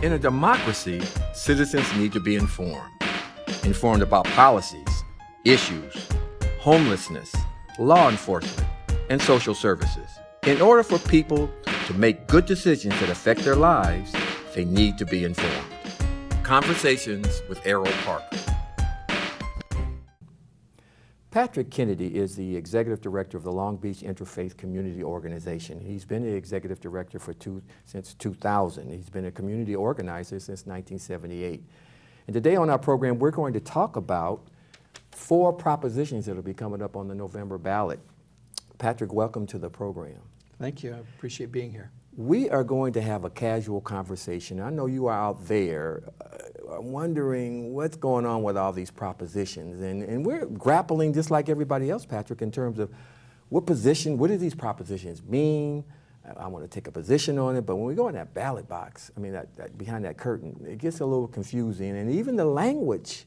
In a democracy, citizens need to be informed. Informed about policies, issues, homelessness, law enforcement, and social services. In order for people to make good decisions that affect their lives, they need to be informed. Conversations with Erroll Parker. Patrick Kennedy is the executive director of the Long Beach Interfaith Community Organization. He's been the executive director since 2000. He's been a community organizer since 1978. And today on our program, we're going to talk about 4 propositions that will be coming up on the November ballot. Patrick, welcome to the program. Thank you. I appreciate being here. We are going to have a casual conversation. I know you are out there wondering what's going on with all these propositions. And we're grappling just like everybody else, Patrick, in terms of what do these propositions mean? I want to take a position on it, but when we go in that ballot box, I mean, that behind that curtain, it gets a little confusing. And even the language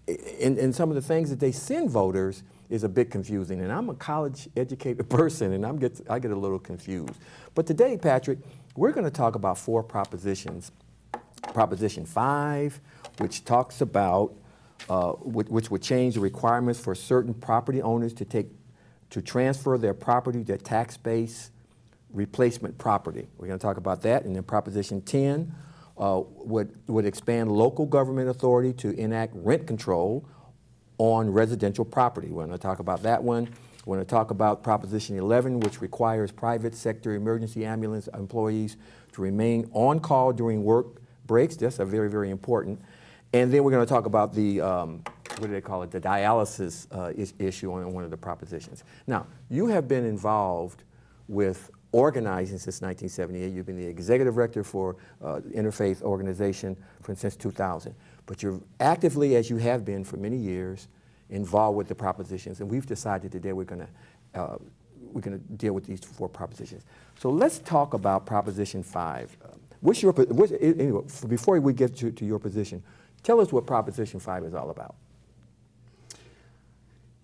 in some of the things that they send voters is a bit confusing. And I'm a college-educated person, and I get a little confused. But today, Patrick, we're going to talk about 4 propositions. Proposition 5, which talks about, which would change the requirements for certain property owners to transfer their property to tax-based replacement property. We're going to talk about that. And then Proposition 10 would expand local government authority to enact rent control on residential property. We're going to talk about that one. We're going to talk about Proposition 11, which requires private sector emergency ambulance employees to remain on call during work breaks. That's very, very important. And then we're going to talk about the, what do they call it, the dialysis issue on one of the propositions. Now, you have been involved with organizing since 1978. You've been the executive director for the Interfaith Organization since 2000. But you're actively, as you have been for many years, involved with the propositions. And we've decided today we're going to deal with these 4 propositions. So let's talk about Proposition 5. Anyway, before we get to your position, tell us what Proposition 5 is all about.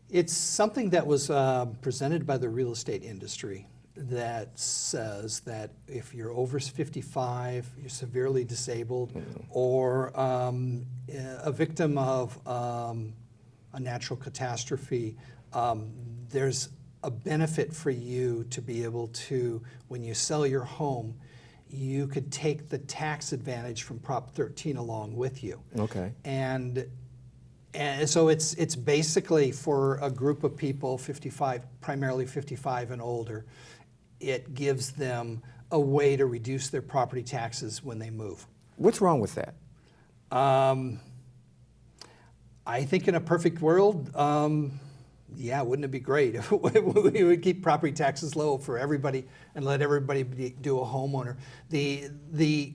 It's something that was presented by the real estate industry that says that if you're over 55, you're severely disabled, or a victim of a natural catastrophe, there's a benefit for you to be able to, when you sell your home, you could take the tax advantage from Prop 13 along with you. Okay. And so it's basically for a group of people, 55, primarily 55 and older, it gives them a way to reduce their property taxes when they move. What's wrong with that? I think in a perfect world, yeah, wouldn't it be great if we would keep property taxes low for everybody and let everybody do a homeowner? The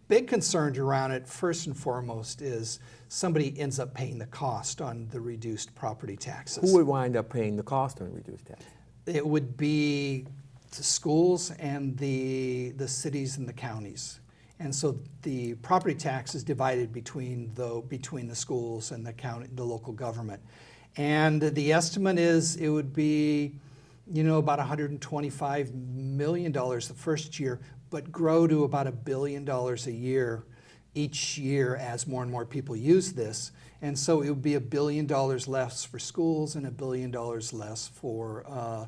big concern around it, first and foremost, is somebody ends up paying the cost on the reduced property taxes. Who would wind up paying the cost on reduced taxes? It would be the schools and the cities and the counties. And so the property tax is divided between the schools and the county, the local government. And the estimate is it would be, about $125 million the first year, but grow to about $1 billion a year each year as more and more people use this. And so it would be $1 billion less for schools and $1 billion less for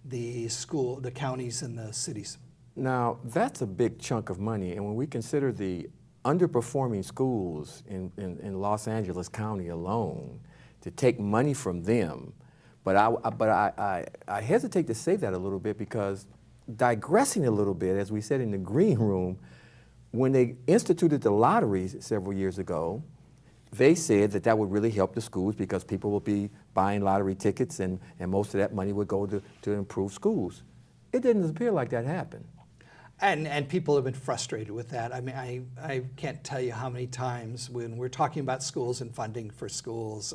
the counties and the cities. Now, that's a big chunk of money, and when we consider the underperforming schools in Los Angeles County alone, to take money from them, but I hesitate to say that a little bit because, digressing a little bit, as we said in the green room, when they instituted the lotteries several years ago, they said that would really help the schools because people will be buying lottery tickets and most of that money would go to improve schools. It didn't appear like that happened. And people have been frustrated with that. I mean, I can't tell you how many times when we're talking about schools and funding for schools,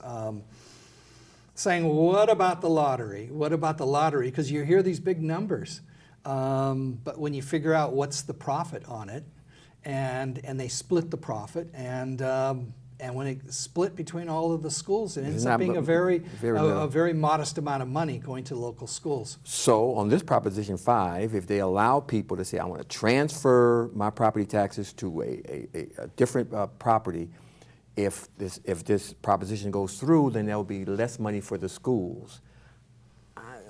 saying, what about the lottery? What about the lottery? Because you hear these big numbers. But when you figure out what's the profit on it, and they split the profit, and And when it's split between all of the schools, it ends not up being a very very modest amount of money going to local schools. So on this Proposition 5, if they allow people to say, I want to transfer my property taxes to a different property, if this proposition goes through, then there will be less money for the schools.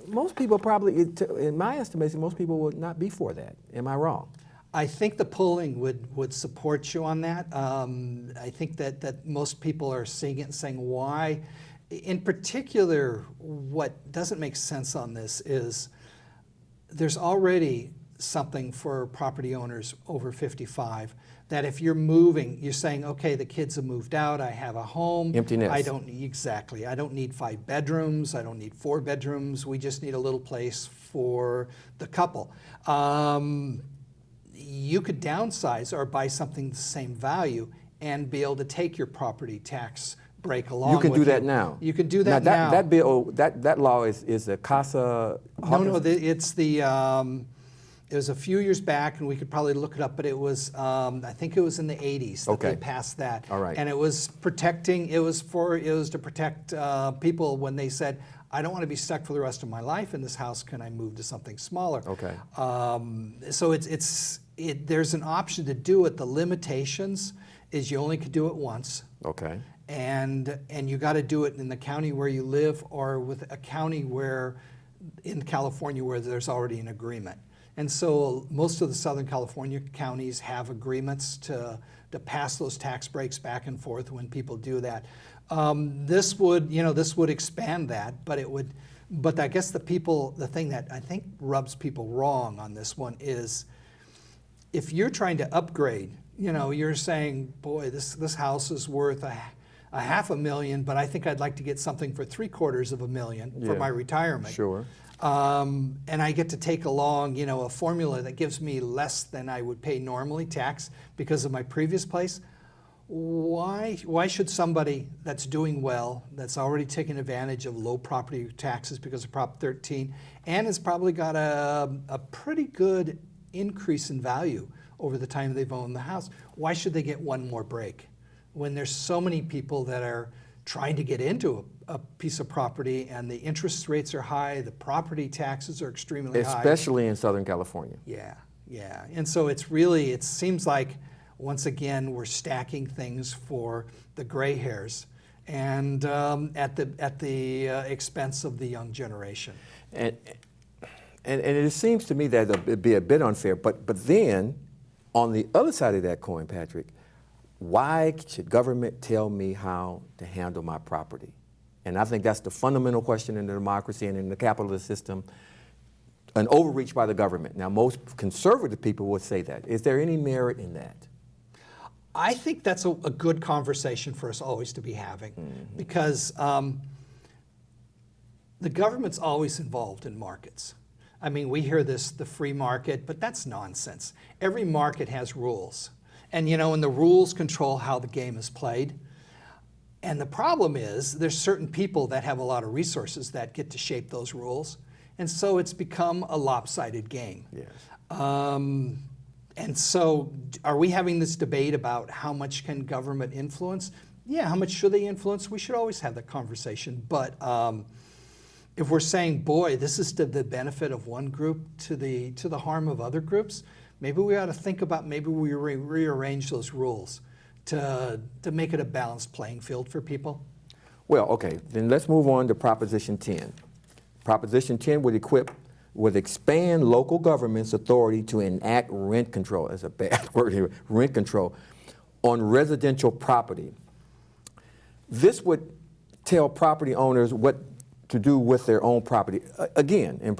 Most people probably, in my estimation, most people would not be for that. Am I wrong? I think the polling would support you on that. I think that most people are seeing it and saying why. In particular, what doesn't make sense on this is there's already something for property owners over 55 that if you're moving, you're saying, okay, the kids have moved out, I have a home. Empty nest. I don't need 5 bedrooms, I don't need 4 bedrooms, we just need a little place for the couple. You could downsize or buy something the same value and be able to take your property tax break along with you. You can do that now. You can do that now. That bill, that law is a CASA. No, it's the. It was a few years back, and we could probably look it up, but it was. I think it was in the 80s that they passed that. All right. And it was protecting. It was to protect people when they said, I don't want to be stuck for the rest of my life in this house. Can I move to something smaller? Okay. So there's an option to do it. The limitations is you only could do it once. Okay. And you got to do it in the county where you live or with a county in California where there's already an agreement. And so most of the Southern California counties have agreements to pass those tax breaks back and forth when people do that. This would expand that, but I guess the thing that I think rubs people wrong on this one is if you're trying to upgrade, you're saying, boy, this house is worth a $500,000, but I think I'd like to get something for $750,000 for my retirement. Sure. And I get to take along, a formula that gives me less than I would pay normally tax because of my previous place. Why should somebody that's doing well, that's already taken advantage of low property taxes because of Prop 13, and has probably got a pretty good increase in value over the time they've owned the house, why should they get one more break? When there's so many people that are trying to get into a piece of property and the interest rates are high, the property taxes are extremely high. Especially in Southern California. Yeah. And so it seems like, once again, we're stacking things for the gray hairs and at the expense of the young generation. And it seems to me that it'd be a bit unfair, but then, on the other side of that coin, Patrick, why should government tell me how to handle my property? And I think that's the fundamental question in the democracy and in the capitalist system, an overreach by the government. Now, most conservative people would say that. Is there any merit in that? I think that's a good conversation for us always to be having, because the government's always involved in markets. I mean, we hear the free market, but that's nonsense. Every market has rules. And and the rules control how the game is played. And the problem is there's certain people that have a lot of resources that get to shape those rules. And so it's become a lopsided game. Yes. And so are we having this debate about how much can government influence? Yeah, how much should they influence? We should always have that conversation. But if we're saying, boy, this is to the benefit of one group to the harm of other groups, maybe we ought to think about maybe we rearrange those rules to make it a balanced playing field for people. Well, okay, then let's move on to Proposition 10. Proposition 10 would expand local government's authority to enact rent control, that's a bad word here, rent control, on residential property. This would tell property owners what to do with their own property, again, in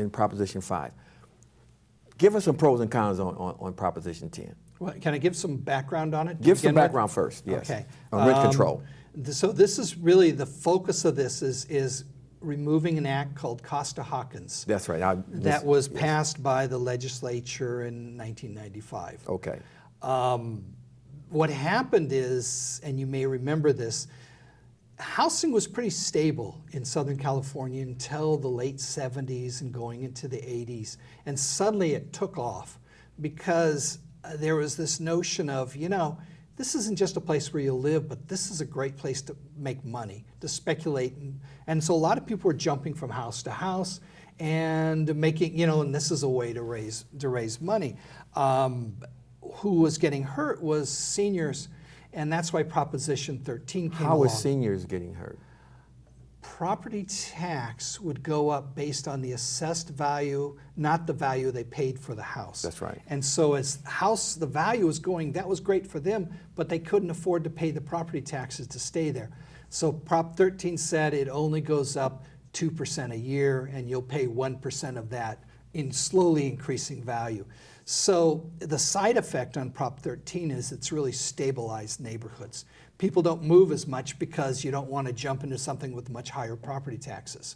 Proposition 5. Give us some pros and cons on Proposition 10. Well, can I give some background on it? Give some background first, yes. Okay. On rent control. So this is really, the focus of this is removing an act called Costa-Hawkins. That's right. That was passed by the legislature in 1995. Okay. What happened is, and you may remember this, housing was pretty stable in Southern California until the late 70s and going into the 80s. And suddenly it took off because there was this notion of, this isn't just a place where you live, but this is a great place to make money, to speculate. And so a lot of people were jumping from house to house and making, and this is a way to raise money. Who was getting hurt was seniors, and that's why Proposition 13 came along. How are seniors getting hurt? Property tax would go up based on the assessed value, not the value they paid for the house. That's right. And so as the value was going, that was great for them, but they couldn't afford to pay the property taxes to stay there. So Prop 13 said it only goes up 2% a year, and you'll pay 1% of that in slowly increasing value. So the side effect on Prop 13 is it's really stabilized neighborhoods. People don't move as much because you don't want to jump into something with much higher property taxes.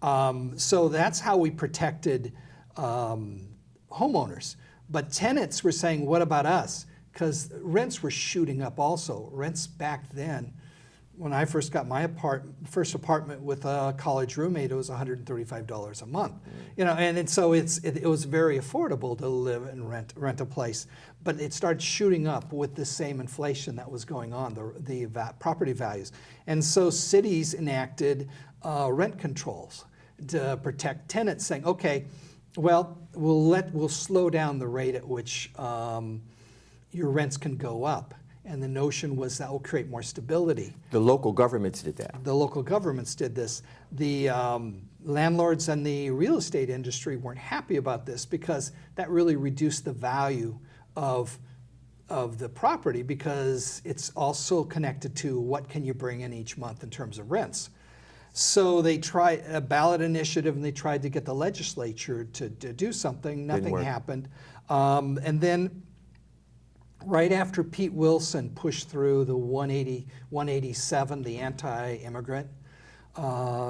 So that's how we protected homeowners. But tenants were saying, what about us? Because rents were shooting up also. Rents back then, when I first got my first apartment with a college roommate, it was $135 a month. And so it was very affordable to live and rent a place. But it started shooting up with the same inflation that was going on, the property values. And so cities enacted rent controls to protect tenants, saying, okay, well, we'll slow down the rate at which your rents can go up. And the notion was that will create more stability. The local governments did that. The local governments did this. The landlords and the real estate industry weren't happy about this because that really reduced the value of the property, because it's also connected to what can you bring in each month in terms of rents. So they tried a ballot initiative, and they tried to get the legislature to do something. Nothing happened. And then right after Pete Wilson pushed through the 187, the anti-immigrant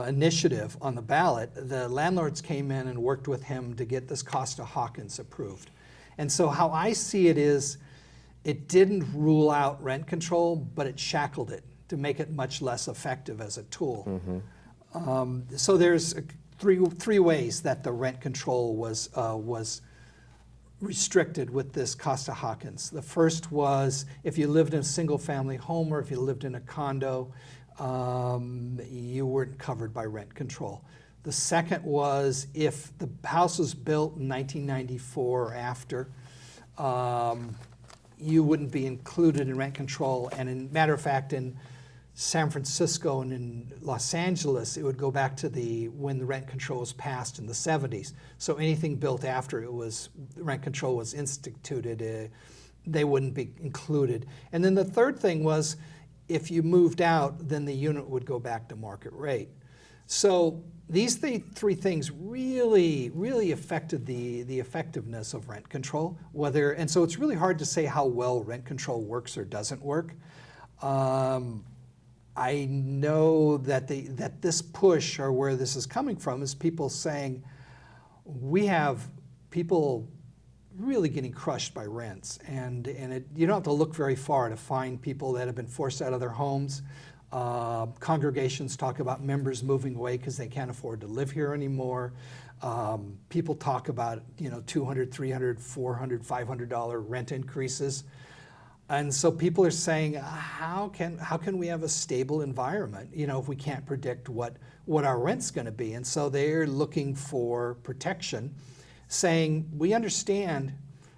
initiative on the ballot, the landlords came in and worked with him to get this Costa-Hawkins approved. And so how I see it is, it didn't rule out rent control, but it shackled it to make it much less effective as a tool. Mm-hmm. So there's three ways that the rent control was restricted with this Costa-Hawkins. The first was if you lived in a single-family home or if you lived in a condo, you weren't covered by rent control. The second was if the house was built in 1994 or after, you wouldn't be included in rent control. And in matter of fact, in San Francisco and in Los Angeles, it would go back to when the rent control was passed in the 70s. So anything built after rent control was instituted, they wouldn't be included. And then the third thing was if you moved out, then the unit would go back to market rate. So these three things really, really affected the effectiveness of rent control. And so it's really hard to say how well rent control works or doesn't work. I know that this push, or where this is coming from, is people saying we have people really getting crushed by rents, and you don't have to look very far to find people that have been forced out of their homes. Congregations talk about members moving away because they can't afford to live here anymore. People talk about $200, $300, $400, $500 rent increases. And so people are saying, how can we have a stable environment, if we can't predict what our rent's going to be? And so they're looking for protection, saying, we understand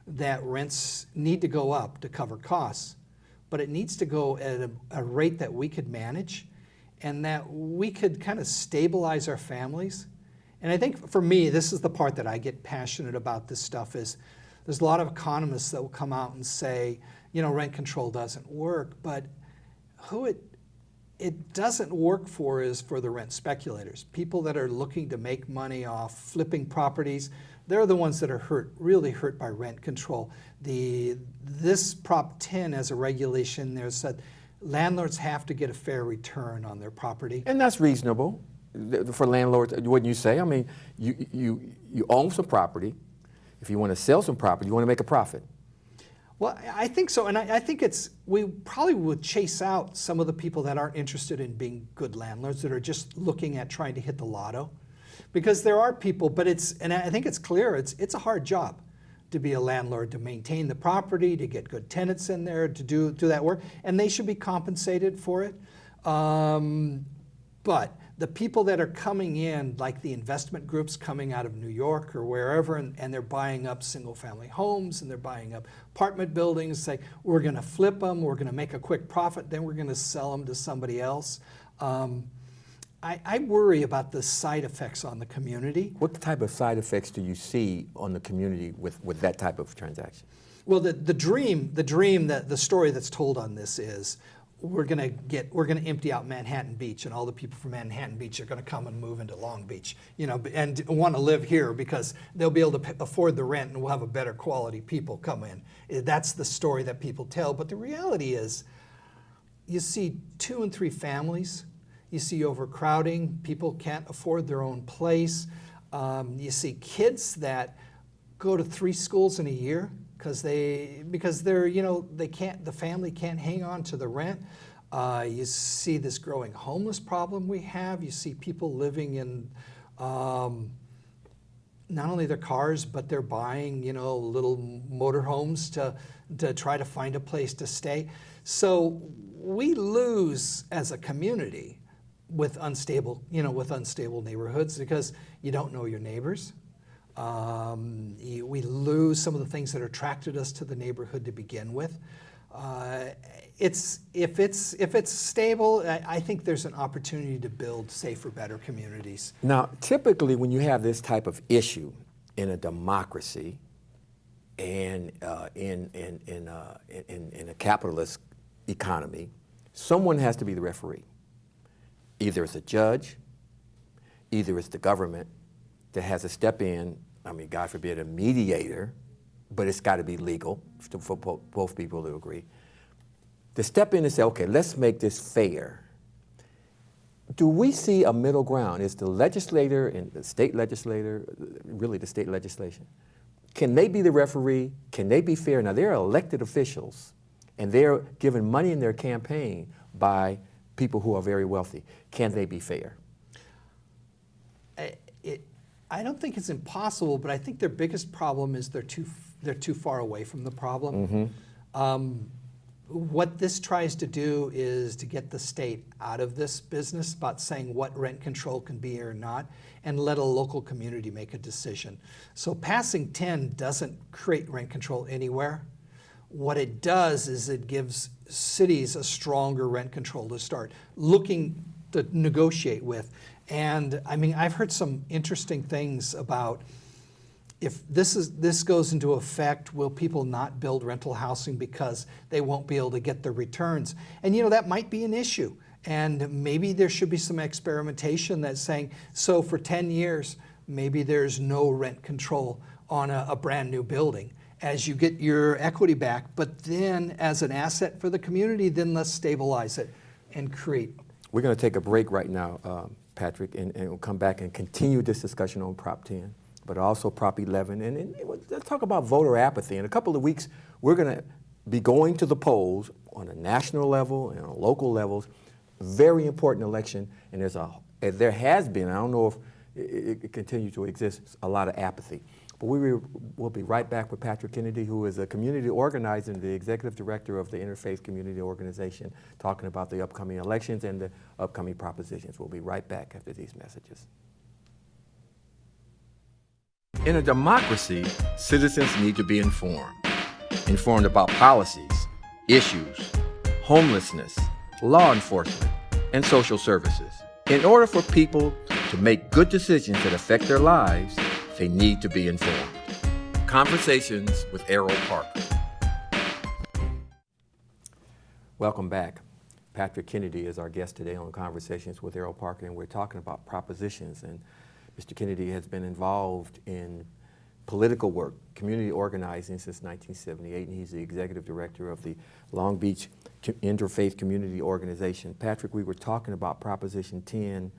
that rents need to go up to cover costs, but it needs to go at a rate that we could manage and that we could kind of stabilize our families. And I think for me, this is the part that I get passionate about this stuff, is there's a lot of economists that will come out and say, rent control doesn't work, but who it doesn't work for is for the rent speculators. People that are looking to make money off flipping properties, they're the ones that are really hurt by rent control. This Prop 10 as a regulation there said landlords have to get a fair return on their property. And that's reasonable for landlords, wouldn't you say? I mean, you own some property. If you want to sell some property, you want to make a profit. Well, I think so, and I think we probably would chase out some of the people that aren't interested in being good landlords, that are just looking at trying to hit the lotto. Because there are people, and I think it's clear, it's a hard job. to be a landlord, to maintain the property, to get good tenants in there, to do that work, and they should be compensated for it. But the people that are coming in, like the investment groups coming out of New York or wherever, and they're buying up single-family homes and they're buying up apartment buildings, say, we're going to flip them, we're going to make a quick profit, then we're going to sell them to somebody else. I worry about the side effects on the community. What type of side effects do you see on the community with that type of transaction? Well, the story that's told on this is, we're going to empty out Manhattan Beach, and all the people from Manhattan Beach are going to come and move into Long Beach, and want to live here because they'll be able to afford the rent, and we'll have a better quality people come in. That's the story that people tell. But the reality is, you see 2 and 3 families, you see overcrowding, people can't afford their own place. You see kids that go to 3 schools in a year because they're the family can't hang on to the rent. You see this growing homeless problem we have. You see people living in not only their cars, but they're buying little motorhomes to try to find a place to stay. So we lose as a community with unstable neighborhoods because you don't know your neighbors. We lose some of the things that attracted us to the neighborhood to begin with. If it's stable, I think there's an opportunity to build safer, better communities. Now, typically, when you have this type of issue in a democracy and in a capitalist economy, someone has to be the referee. Either it's a judge, either it's the government that has to step in, God forbid, a mediator, but it's got to be legal for both people to agree, to step in and say, okay, let's make this fair. Do we see a middle ground? Is the legislator and the state legislator, really the state legislation, can they be the referee? Can they be fair? Now, they're elected officials, and they're given money in their campaign by people who are very wealthy. Can they be fair? I don't think it's impossible, but I think their biggest problem is they're too far away from the problem. Mm-hmm. What this tries to do is to get the state out of this business about saying what rent control can be or not, and let a local community make a decision. So passing 10 doesn't create rent control anywhere. What it does is it gives cities a stronger rent control to start looking to negotiate with. And I've heard some interesting things about, if this goes into effect, will people not build rental housing because they won't be able to get the returns? And that might be an issue. And maybe there should be some experimentation that's saying, so for 10 years, maybe there's no rent control on a brand new building as you get your equity back. But then as an asset for the community, then let's stabilize it and create. We're going to take a break right now, Patrick, and we'll come back and continue this discussion on Prop 10, but also Prop 11. And let's talk about voter apathy. In a couple of weeks, we're going to be going to the polls on a national level and on local levels. Very important election, and there has been, I don't know if it continues to exist, a lot of apathy. But we'll be right back with Patrick Kennedy, who is a community organizer and the executive director of the Interfaith Community Organization, talking about the upcoming elections and the upcoming propositions. We'll be right back after these messages. In a democracy, citizens need to be informed about policies, issues, homelessness, law enforcement, and social services. In order for people to make good decisions that affect their lives, they need to be informed. Conversations with Erroll Parker. Welcome back. Patrick Kennedy is our guest today on Conversations with Erroll Parker, and we're talking about propositions. And Mr. Kennedy has been involved in political work, community organizing since 1978, and he's the executive director of the Long Beach Interfaith Community Organization. Patrick, we were talking about Proposition 10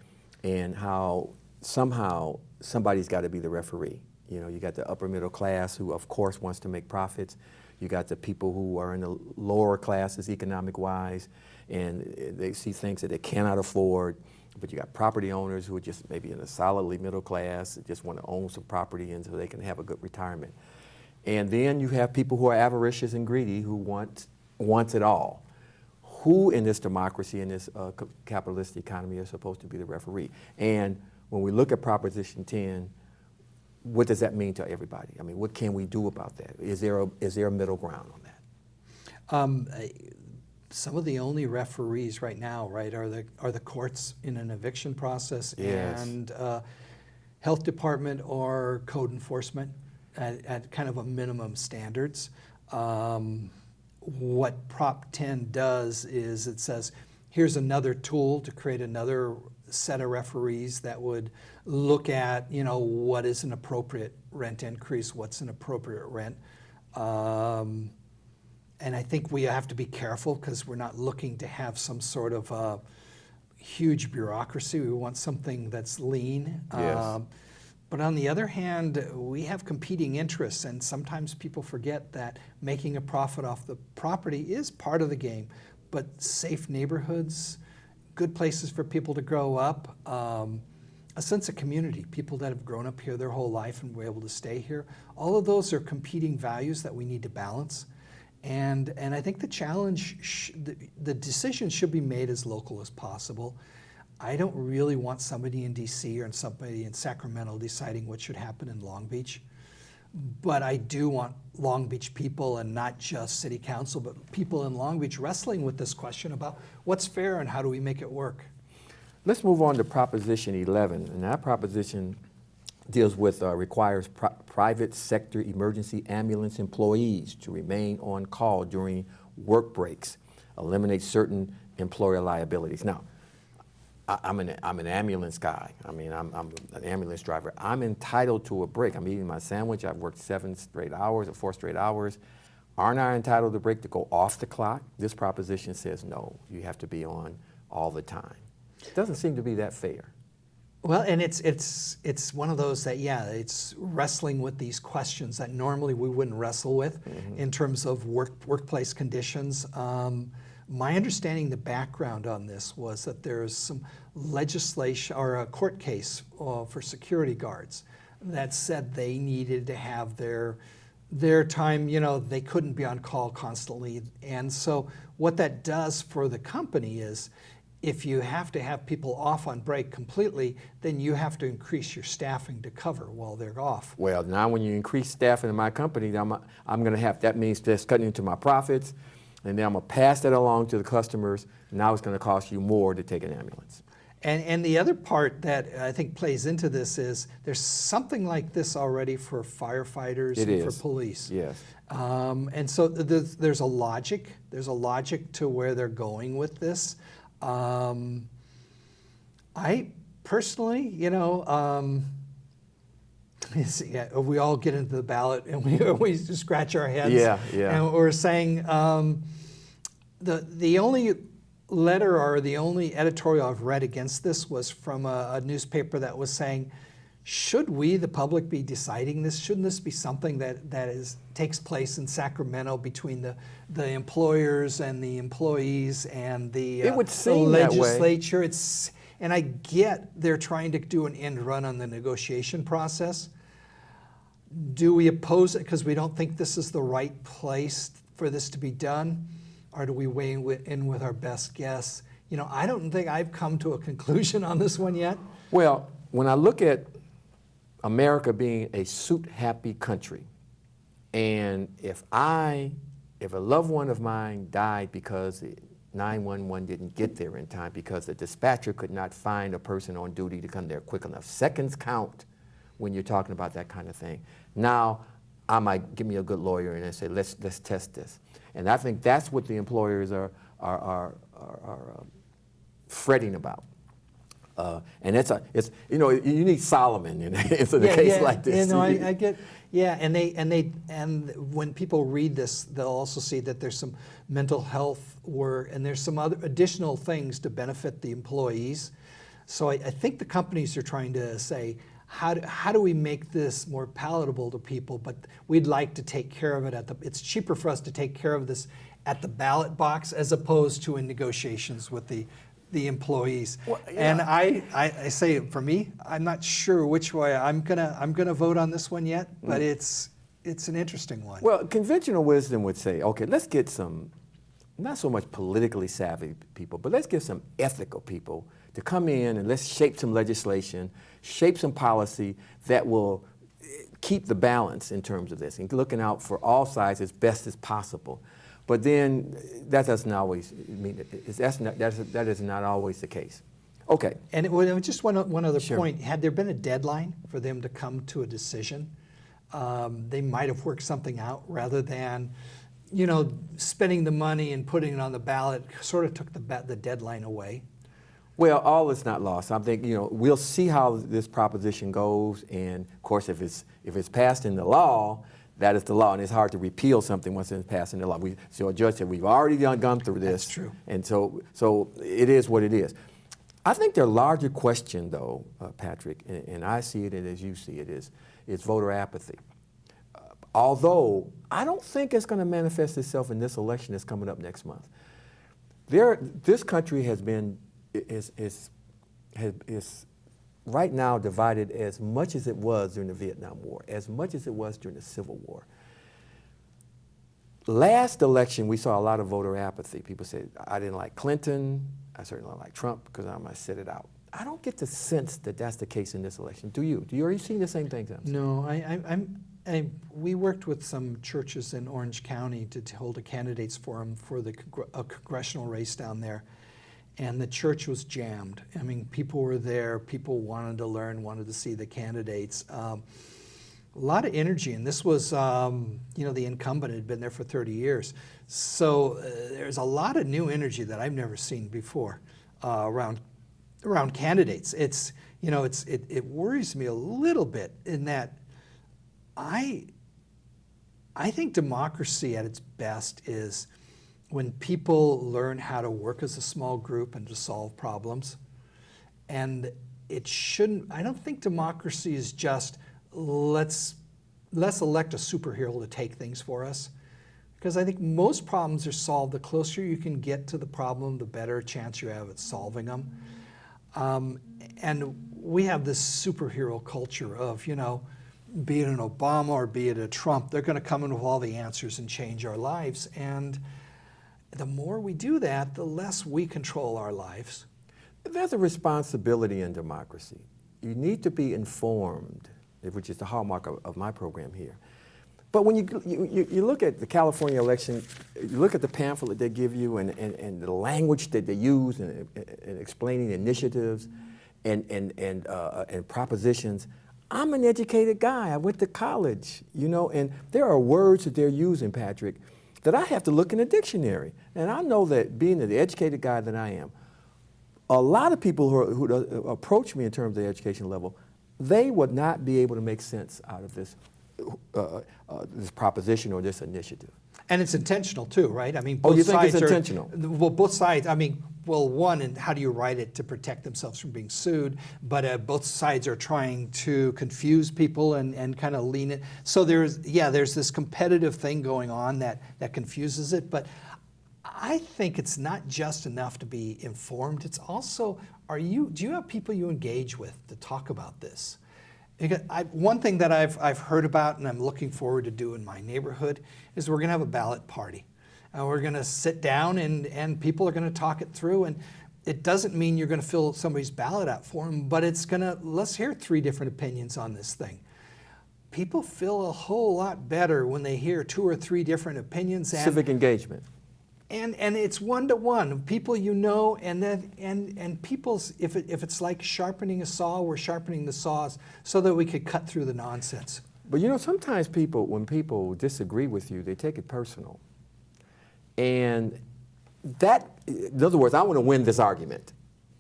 and how somehow somebody's got to be the referee. You got the upper middle class who, of course, wants to make profits. You got the people who are in the lower classes economic-wise, and they see things that they cannot afford. But you got property owners who are just maybe in a solidly middle class, that just want to own some property and so they can have a good retirement. And then you have people who are avaricious and greedy who wants it all. Who in this democracy, in this capitalist economy, is supposed to be the referee? And when we look at Proposition 10, what does that mean to everybody? I mean, what can we do about that? Is there a middle ground on that? Some of the only referees right now, right, are the courts in an eviction process, Yes. and health department or code enforcement at kind of a minimum standards. What Prop 10 does is it says, here's another tool to create another set of referees that would look at, what is an appropriate rent increase, what's an appropriate rent. And I think we have to be careful because we're not looking to have some sort of huge bureaucracy. We want something that's lean. Yes. But on the other hand, we have competing interests, and sometimes people forget that making a profit off the property is part of the game. But safe neighborhoods, good places for people to grow up, a sense of community, people that have grown up here their whole life and were able to stay here, all of those are competing values that we need to balance. And I think the challenge, the decision should be made as local as possible. I don't really want somebody in DC or somebody in Sacramento deciding what should happen in Long Beach. But I do want Long Beach people, and not just city council, but people in Long Beach wrestling with this question about what's fair and how do we make it work. Let's move on to Proposition 11. And that proposition deals with, requires private sector emergency ambulance employees to remain on call during work breaks, eliminates certain employer liabilities. Now, I'm an ambulance guy. I mean, I'm an ambulance driver. I'm entitled to a break. I'm eating my sandwich. I've worked 7 straight hours or 4 straight hours. Aren't I entitled to a break to go off the clock? This proposition says no. You have to be on all the time. It doesn't seem to be that fair. Well, and it's one of those that, it's wrestling with these questions that normally we wouldn't wrestle with in terms of workplace conditions. My understanding, the background on this was that there's some legislation or a court case for security guards that said they needed to have their time, they couldn't be on call constantly. And so what that does for the company is, if you have to have people off on break completely, then you have to increase your staffing to cover while they're off. Well, now when you increase staffing in my company, I'm going to have, that means that's cutting into my profits, and then I'm going to pass that along to the customers. Now it's going to cost you more to take an ambulance. And the other part that I think plays into this is there's something like this already for firefighters and for police. Yes. And so there's a logic. There's a logic to where they're going with this. I personally, we all get into the ballot and we just scratch our heads. Yeah. And we're saying the only letter or the only editorial I've read against this was from a newspaper that was saying, should we, the public, be deciding this? Shouldn't this be something that takes place in Sacramento between the employers and the employees and the legislature? And I get they're trying to do an end run on the negotiation process. Do we oppose it because we don't think this is the right place for this to be done? Or do we weigh in with our best guess? I don't think I've come to a conclusion on this one yet. Well, when I look at America being a suit-happy country, and if a loved one of mine died because 911 didn't get there in time because the dispatcher could not find a person on duty to come there quick enough. Seconds count when you're talking about that kind of thing. Now, I might give me a good lawyer and say, let's test this. And I think that's what the employers are fretting about. And it's you need Solomon in a case like this. I get, and when people read this, they'll also see that there's some mental health work and there's some other additional things to benefit the employees. So I think the companies are trying to say, how do we make this more palatable to people? But we'd like to take care of it it's cheaper for us to take care of this at the ballot box as opposed to in negotiations with the employees. Well, yeah. And I say, for me, I'm not sure which way I'm gonna vote on this one yet, but it's it's an interesting one. Well, conventional wisdom would say, okay, let's get some, not so much politically savvy people, but let's get some ethical people to come in and let's shape some legislation, shape some policy that will keep the balance in terms of this and looking out for all sides as best as possible. But then that doesn't always mean, that is not always the case. Okay. And just one other Sure. point. Had there been a deadline for them to come to a decision, they might have worked something out rather than, spending the money and putting it on the ballot sort of took the deadline away. Well, all is not lost. I think we'll see how this proposition goes, and of course, if it's passed in the law, that is the law, and it's hard to repeal something once it's passed in the law. So a judge said we've already gone through this. That's true. And so it is what it is. I think the larger question, though, Patrick, and I see it as you see it, is voter apathy. Although I don't think it's going to manifest itself in this election that's coming up next month. This country has been is right now divided as much as it was during the Vietnam War, as much as it was during the Civil War. Last election, we saw a lot of voter apathy. People said, I didn't like Clinton, I certainly don't like Trump because I'm going to sit it out. I don't get the sense that that's the case in this election. Do you? Are you seeing the same things? No, we worked with some churches in Orange County to hold a candidates forum for a congressional race down there. And the church was jammed. I mean, people were there, people wanted to learn, wanted to see the candidates. A lot of energy, and this was, the incumbent had been there for 30 years. So there's a lot of new energy that I've never seen before around candidates. It worries me a little bit in that I think democracy at its best is when people learn how to work as a small group and to solve problems. And I don't think democracy is just let's elect a superhero to take things for us. Because I think most problems are solved. The closer you can get to the problem, the better chance you have at solving them. And we have this superhero culture of, be it an Obama or be it a Trump, they're going to come in with all the answers and change our lives. And the more we do that, the less we control our lives. There's a responsibility in democracy. You need to be informed, which is the hallmark of my program here. But when you look at the California election, you look at the pamphlet they give you and the language that they use in explaining initiatives and propositions. I'm an educated guy. I went to college, and there are words that they're using, Patrick, that I have to look in a dictionary. And I know that being the educated guy that I am, a lot of people who approach me in terms of the education level, they would not be able to make sense out of this proposition or this initiative. And it's intentional too, right? I mean, both you think it's intentional? Well, both sides, one, and how do you write it to protect themselves from being sued? But both sides are trying to confuse people and kind of lean it. So there's this competitive thing going on that confuses it. But I think it's not just enough to be informed. It's also, do you have people you engage with to talk about this? One thing that I've heard about and I'm looking forward to do in my neighborhood is we're going to have a ballot party. And we're going to sit down and people are going to talk it through. And it doesn't mean you're going to fill somebody's ballot out for them, but let's hear 3 different opinions on this thing. People feel a whole lot better when they hear 2 or 3 different opinions. Civic engagement. And it's one-to-one, people and people's, if it's like sharpening a saw, we're sharpening the saws so that we could cut through the nonsense. But sometimes when people disagree with you, they take it personal. And that, in other words, I want to win this argument.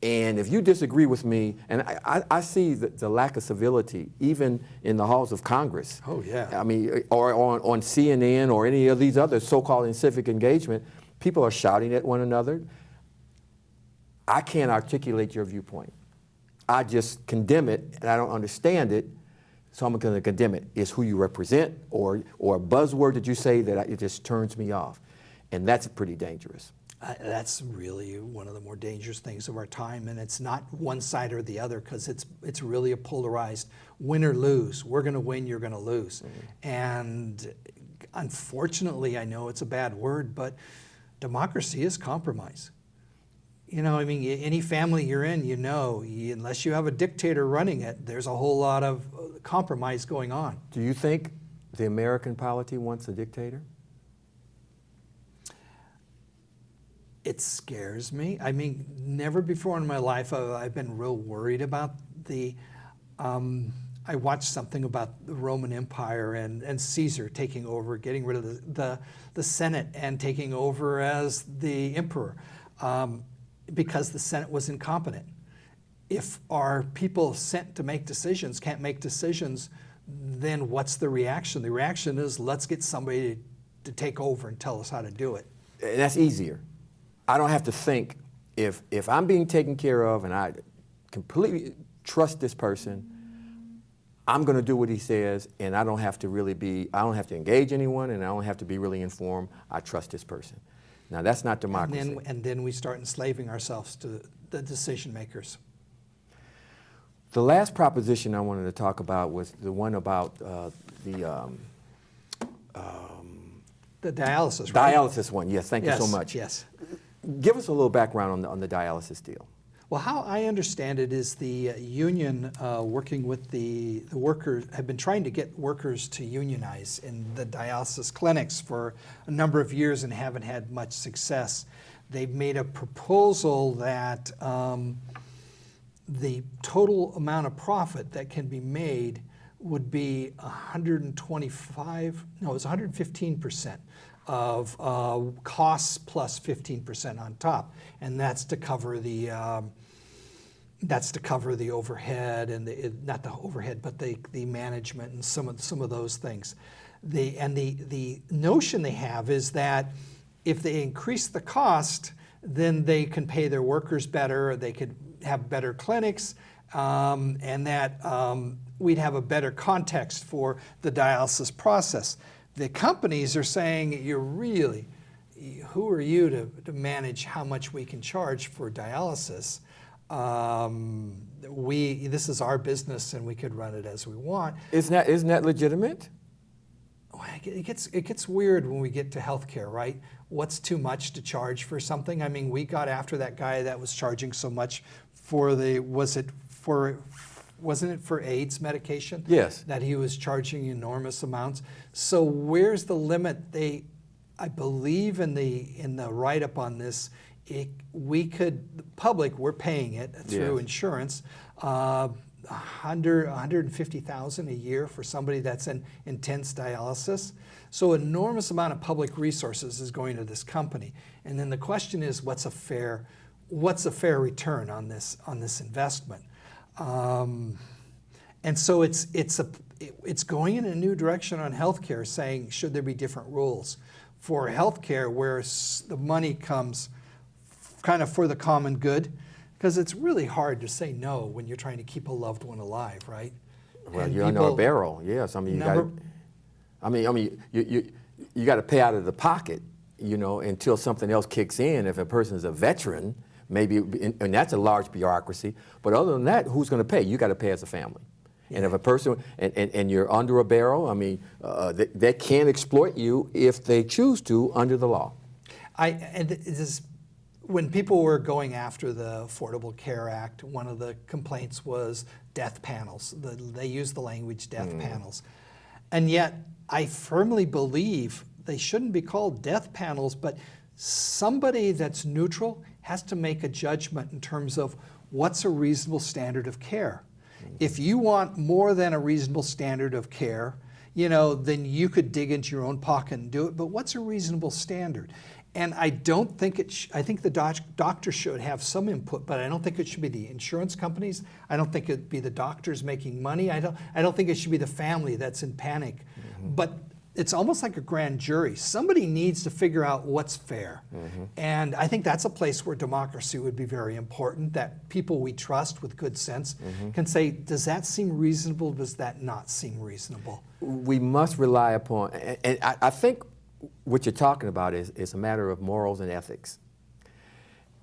And if you disagree with me, and I see the lack of civility even in the halls of Congress. Oh, yeah. I mean, or on CNN or any of these other so-called civic engagement, people are shouting at one another. I can't articulate your viewpoint. I just condemn it, and I don't understand it, so I'm going to condemn it. It's who you represent or a buzzword that you say that it just turns me off. And that's pretty dangerous. That's really one of the more dangerous things of our time, and it's not one side or the other, because it's really a polarized win or lose. We're going to win, you're going to lose. And unfortunately, I know it's a bad word, but democracy is compromise. I mean, any family you're in, unless you have a dictator running it, there's a whole lot of compromise going on. Do you think the American polity wants a dictator? It scares me. I mean, never before in my life I've been real worried about I watched something about the Roman Empire and Caesar taking over, getting rid of the Senate and taking over as the emperor, because the Senate was incompetent. If our people sent to make decisions can't make decisions, then what's the reaction? The reaction is, let's get somebody to take over and tell us how to do it. And that's easier. I don't have to think. If I'm being taken care of and I completely trust this person, I'm going to do what he says, and I don't have to engage anyone, and I don't have to be really informed. I trust this person. Now, that's not democracy. And then we start enslaving ourselves to the decision makers. The last proposition I wanted to talk about was the one about the dialysis, right? Dialysis one, yes, thank you so much. Yes. Give us a little background on the dialysis deal. Well, how I understand it is the union working with the workers have been trying to get workers to unionize in the dialysis clinics for a number of years and haven't had much success. They've made a proposal that the total amount of profit that can be made would be 115% of costs plus 15% on top, and that's to cover the overhead and not the overhead, but the management and some of those things. The notion they have is that if they increase the cost, then they can pay their workers better, they could have better clinics, and that we'd have a better context for the dialysis process. The companies are saying, who are you to manage how much we can charge for dialysis? This is our business and we could run it as we want. Isn't that legitimate? It gets weird when we get to healthcare, right? What's too much to charge for something? I mean, we got after that guy that was charging so much wasn't it for AIDS medication? Yes. That he was charging enormous amounts. So where's the limit? I believe in the write-up on this, the public, we're paying it through insurance, $150,000 a year for somebody that's in intense dialysis. So enormous amount of public resources is going to this company. And then the question is, what's a fair return on this investment? And so it's going in a new direction on healthcare, saying, should there be different rules for healthcare where the money comes kind of for the common good? Because it's really hard to say no when you're trying to keep a loved one alive, right? Well, you're under a barrel, yes. I mean, you got to pay out of the pocket, until something else kicks in. If a person is a veteran, maybe, and that's a large bureaucracy. But other than that, who's going to pay? You got to pay as a family. Yeah. And if a person, and you're under a barrel, I mean, they can exploit you if they choose to under the law. When people were going after the Affordable Care Act, one of the complaints was death panels. They used the language death panels. And yet, I firmly believe they shouldn't be called death panels, but somebody that's neutral has to make a judgment in terms of what's a reasonable standard of care. If you want more than a reasonable standard of care, then you could dig into your own pocket and do it, but what's a reasonable standard? And I don't think I think the doctor should have some input, but I don't think it should be the insurance companies. I don't think it'd be the doctors making money. I don't think it should be the family that's in panic. But it's almost like a grand jury. Somebody needs to figure out what's fair. And I think that's a place where democracy would be very important, that people we trust with good sense can say, does that seem reasonable? Does that not seem reasonable? We must rely upon, and I think what you're talking about is a matter of morals and ethics.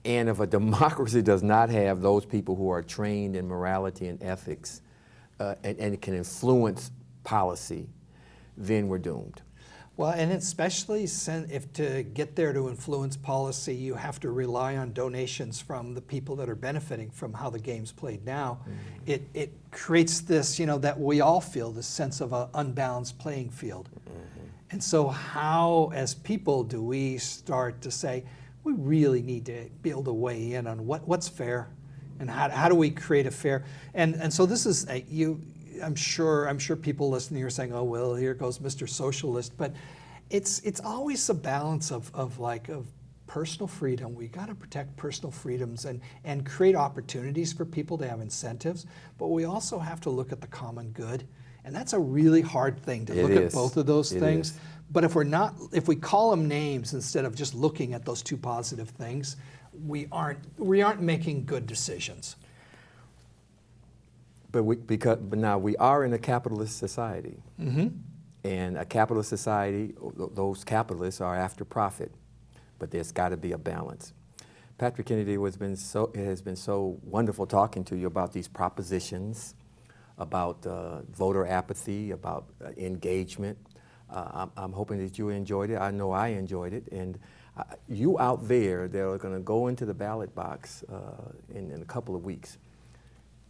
And if a democracy does not have those people who are trained in morality and ethics and can influence policy, then we're doomed. Well, and especially if to get there to influence policy, you have to rely on donations from the people that are benefiting from how the game's played now. Mm-hmm. It creates this, that we all feel, this sense of an unbalanced playing field. Mm-hmm. And so how, as people, do we start to say, we really need to be able to weigh in on what's fair and how do we create a fair, and so this is, I'm sure people listening are saying, oh, well, here goes Mr. Socialist, but it's always a balance of personal freedom. We got to protect personal freedoms and create opportunities for people to have incentives, but we also have to look at the common good, and that's a really hard thing to look at both of those things. But if we call them names instead of just looking at those two positive things, we aren't making good decisions. But now we are in a capitalist society, mm-hmm. and a capitalist society, those capitalists are after profit, but there's got to be a balance. Patrick Kennedy, it has been so wonderful talking to you about these propositions, about voter apathy, about engagement. I'm hoping that you enjoyed it. I know I enjoyed it, and you out there that are going to go into the ballot box in a couple of weeks,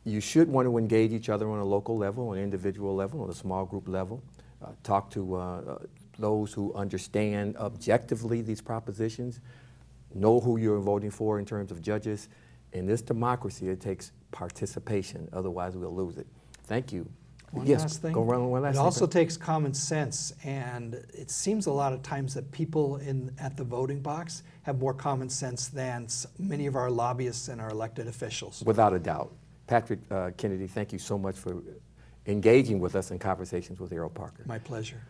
you should want to engage each other on a local level, on an individual level, on a small group level. Talk to those who understand objectively these propositions, know who you're voting for in terms of judges. In this democracy, it takes participation, otherwise we'll lose it. Thank you. One last thing. Go around one last thing. It also takes common sense, and it seems a lot of times that people at the voting box have more common sense than many of our lobbyists and our elected officials. Without a doubt. Patrick Kennedy, thank you so much for engaging with us in Conversations with Erroll Parker. My pleasure.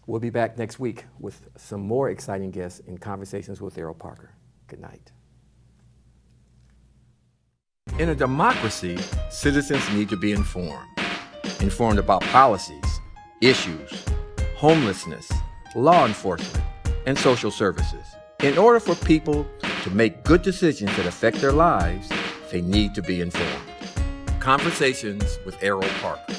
We'll be back next week with some more exciting guests in Conversations with Erroll Parker. Good night. In a democracy, citizens need to be informed. Informed about policies, issues, homelessness, law enforcement, and social services. In order for people to make good decisions that affect their lives, they need to be informed. Conversations with Erroll Parker.